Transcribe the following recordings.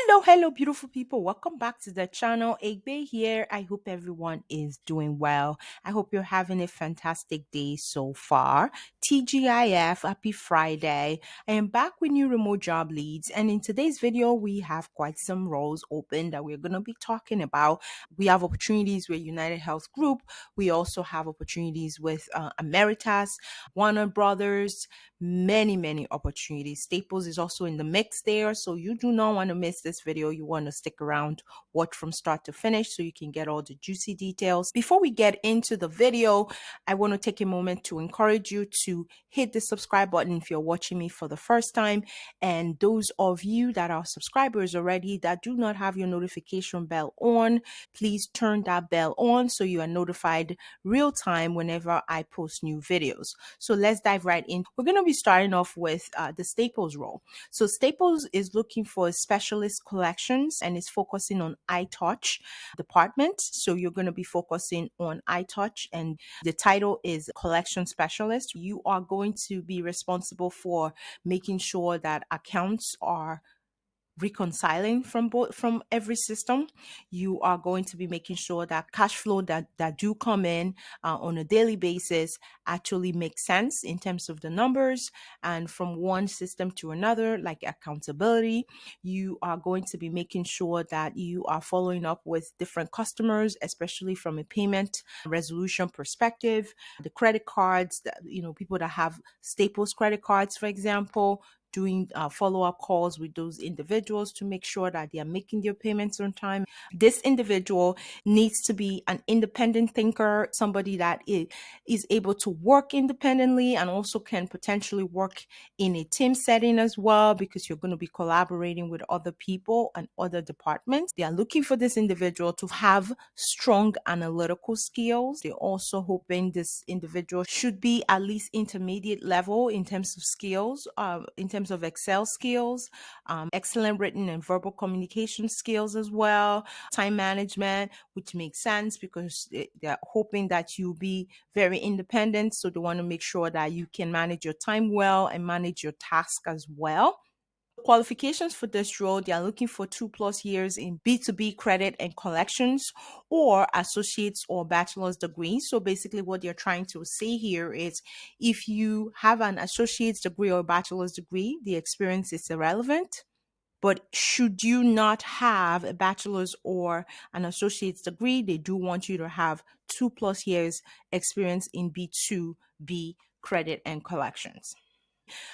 Hello, beautiful people. Welcome back to the channel. Egbe here. I hope everyone is doing well. I hope you're having a fantastic day so far. TGIF, happy Friday. I am back with new remote job leads, and in today's video, we have quite some roles open that we're going to be talking about. We have opportunities with United Health Group. We also have opportunities with Ameritas, Warner Brothers, many opportunities. Staples is also in the mix there, so you do not want to miss this video. You want to stick around, watch from start to finish so you can get all the juicy details. Before we get into the video, I want to take a moment to encourage you to hit the subscribe button if you're watching me for the first time, and those of you that are subscribers already that do not have your notification bell on, please turn that bell on so you are notified real time whenever I post new videos. So let's dive right in. We're going to be starting off with the Staples role. So Staples is looking for specialist collections and is focusing on iTouch department. So you're going to be focusing on iTouch, and the title is collection specialist. You are going to be responsible for making sure that accounts are reconciling from every system. You are going to be making sure that cash flow that do come in on a daily basis actually makes sense in terms of the numbers, and from one system to another, like accountability. You are going to be making sure that you are following up with different customers, especially from a payment resolution perspective. The credit cards that, people that have Staples credit cards, for example, doing follow-up calls with those individuals to make sure that they are making their payments on time. This individual needs to be an independent thinker, somebody that is able to work independently and also can potentially work in a team setting as well, because you're going to be collaborating with other people and other departments. They are looking for this individual to have strong analytical skills. They're also hoping this individual should be at least intermediate level in terms of skills, in terms of Excel skills, excellent written and verbal communication skills as well, time management, which makes sense because they're hoping that you'll be very independent. So they want to make sure that you can manage your time well and manage your task as well. Qualifications for this role, they are looking for 2+ years in B2B credit and collections, or associates or bachelor's degree. So basically what they're trying to say here is, if you have an associate's degree or bachelor's degree, the experience is irrelevant. But should you not have a bachelor's or an associate's degree, they do want you to have 2+ years experience in B2B credit and collections.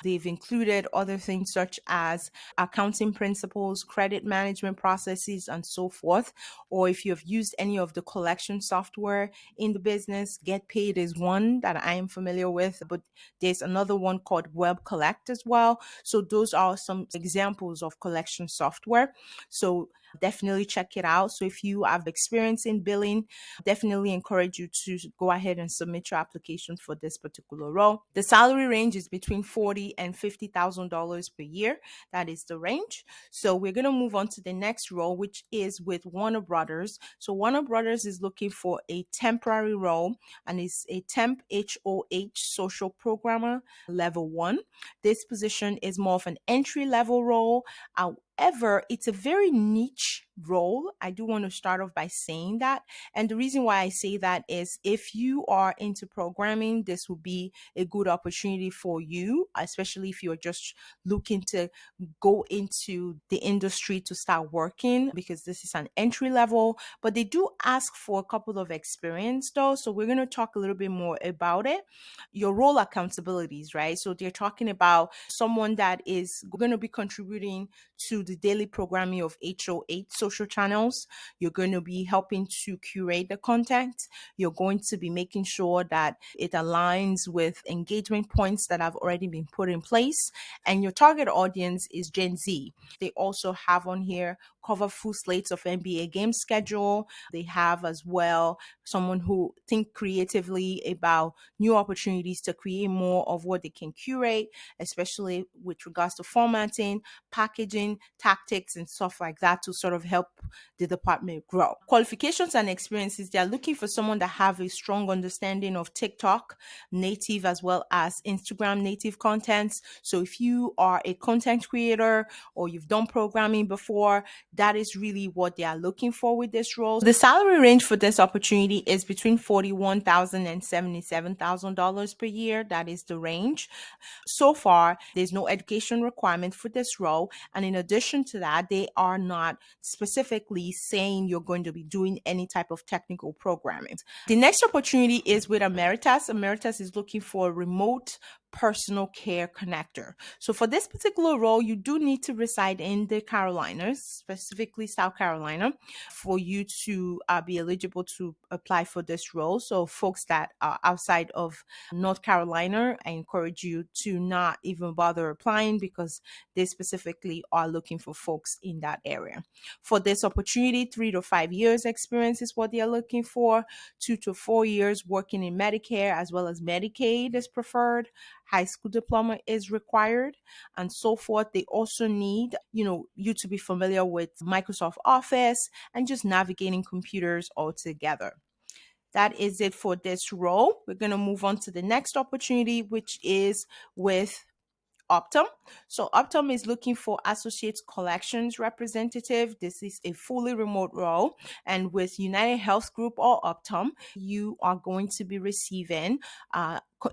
They've included other things such as accounting principles, credit management processes, and so forth. Or if you have used any of the collection software in the business, Get Paid is one that I am familiar with, but there's another one called Web Collect as well. So those are some examples of collection software. So definitely check it out. So if you have experience in billing, definitely encourage you to go ahead and submit your application for this particular role. The salary range is between $40,000 and $50,000 per year. That is the range. So we're going to move on to the next role, which is with Warner Brothers. So Warner Brothers is looking for a temporary role, and it's a temp HOH social programmer level 1. This position is more of an entry level role. However, it's a very niche role. I do want to start off by saying that. And the reason why I say that is, if you are into programming, this will be a good opportunity for you, especially if you're just looking to go into the industry to start working, because this is an entry level. But they do ask for a couple of experience though. So we're going to talk a little bit more about it. Your role accountabilities, right? So they're talking about someone that is going to be contributing to the daily programming of HO8 social channels. You're going to be helping to curate the content. You're going to be making sure that it aligns with engagement points that have already been put in place. And your target audience is Gen Z. They also have on here cover full slates of NBA game schedule. They have as well someone who think creatively about new opportunities to create more of what they can curate, especially with regards to formatting, packaging, tactics and stuff like that to sort of help the department grow. Qualifications and experiences, they're looking for someone that have a strong understanding of TikTok native as well as Instagram native contents. So if you are a content creator or you've done programming before, that is really what they are looking for with this role. The salary range for this opportunity is between $41,000 and $77,000 per year. That is the range. So far, there's no education requirement for this role. And in addition to that, they are not specifically saying you're going to be doing any type of technical programming. The next opportunity is with Ameritas. Ameritas is looking for a remote personal care connector. So for this particular role, you do need to reside in the Carolinas, specifically South Carolina, for you to be eligible to apply for this role. So folks that are outside of North Carolina, I encourage you to not even bother applying because they specifically are looking for folks in that area. For this opportunity, 3 to 5 years experience is what they are looking for. 2 to 4 years working in Medicare as well as Medicaid is preferred. High school diploma is required, and so forth. They also need, you to be familiar with Microsoft Office and just navigating computers altogether. That is it for this role. We're going to move on to the next opportunity, which is with Optum. So Optum is looking for associate collections representative. This is a fully remote role. And with United Health Group or Optum, you are going to be receiving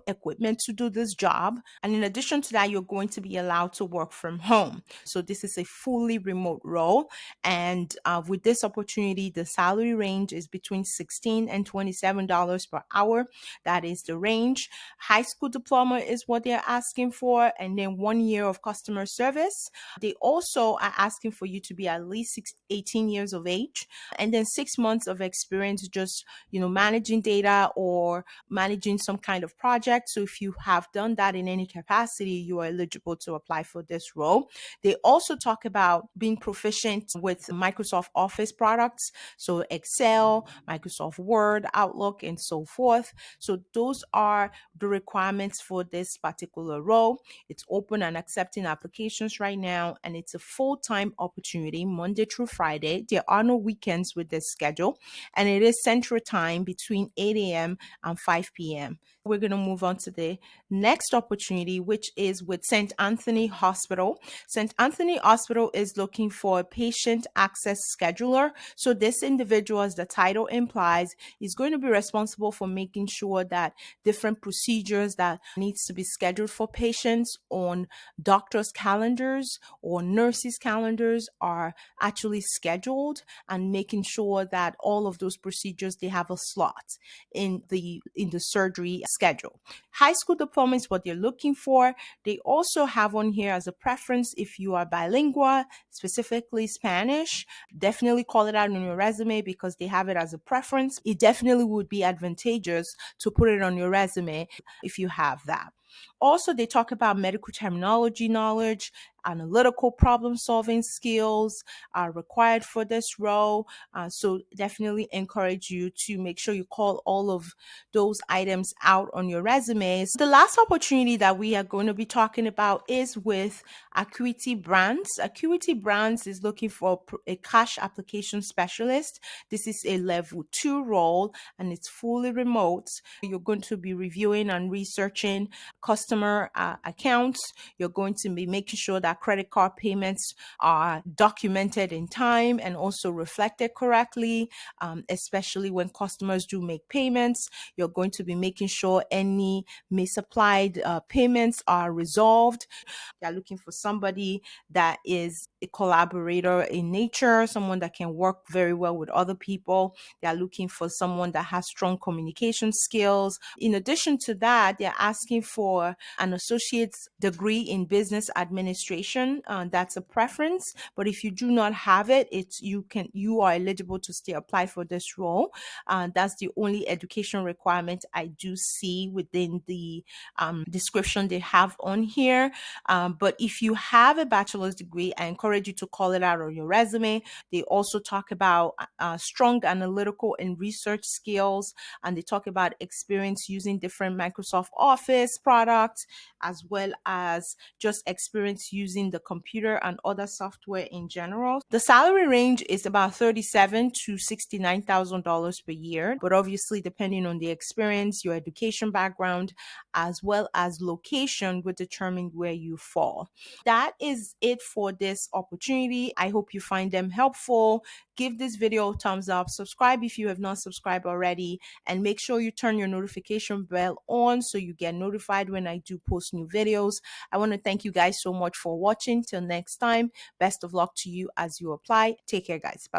equipment to do this job. And in addition to that, you're going to be allowed to work from home. So this is a fully remote role. And with this opportunity, the salary range is between $16 and $27 per hour. That is the range. High school diploma is what they're asking for, and then 1 year of customer service. They also are asking for you to be at least 18 years of age, and then 6 months of experience just, managing data or managing some kind of project. So if you have done that in any capacity, you are eligible to apply for this role. They also talk about being proficient with Microsoft Office products, so Excel, Microsoft Word, Outlook, and so forth. So those are the requirements for this particular role. It's open and accepting applications right now, and it's a full-time opportunity, Monday through Friday. There are no weekends with this schedule, and it is Central Time between 8 a.m. and 5 p.m. We're going to move on to the next opportunity, which is with St. Anthony Hospital. St. Anthony Hospital is looking for a patient access scheduler. So this individual, as the title implies, is going to be responsible for making sure that different procedures that needs to be scheduled for patients on doctors' calendars or nurses' calendars are actually scheduled, and making sure that all of those procedures, they have a slot in the surgery schedule. High school diploma is what they're looking for. They also have on here as a preference if you are bilingual, specifically Spanish. Definitely call it out on your resume because they have it as a preference. It definitely would be advantageous to put it on your resume if you have that. Also, they talk about medical terminology knowledge, analytical problem solving skills are required for this role. So definitely encourage you to make sure you call all of those items out on your resumes. The last opportunity that we are going to be talking about is with Citi Brands. Citi Brands is looking for a cash application specialist. This is a level 2 role, and it's fully remote. You're going to be reviewing and researching customer accounts. You're going to be making sure that credit card payments are documented in time and also reflected correctly, especially when customers do make payments. You're going to be making sure any misapplied payments are resolved. They're looking for somebody that is a collaborator in nature, someone that can work very well with other people. They're looking for someone that has strong communication skills. In addition to that, they're asking for an associate's degree in business administration. That's a preference, but if you do not have it, you are eligible to still apply for this role. That's the only education requirement I do see within the description they have on here. But if you have a bachelor's degree, I encourage you to call it out on your resume. They also talk about strong analytical and research skills, and they talk about experience using different Microsoft Office products product, as well as just experience using the computer and other software in general. The salary range is about $37,000 to $69,000 per year, but obviously depending on the experience, your education background, as well as location would determine where you fall. That is it for this opportunity. I hope you find them helpful. Give this video a thumbs up, subscribe if you have not subscribed already, and make sure you turn your notification bell on so you get notified when I do post new videos. I want to thank you guys so much for watching. Till next time, best of luck to you as you apply. Take care, guys. Bye.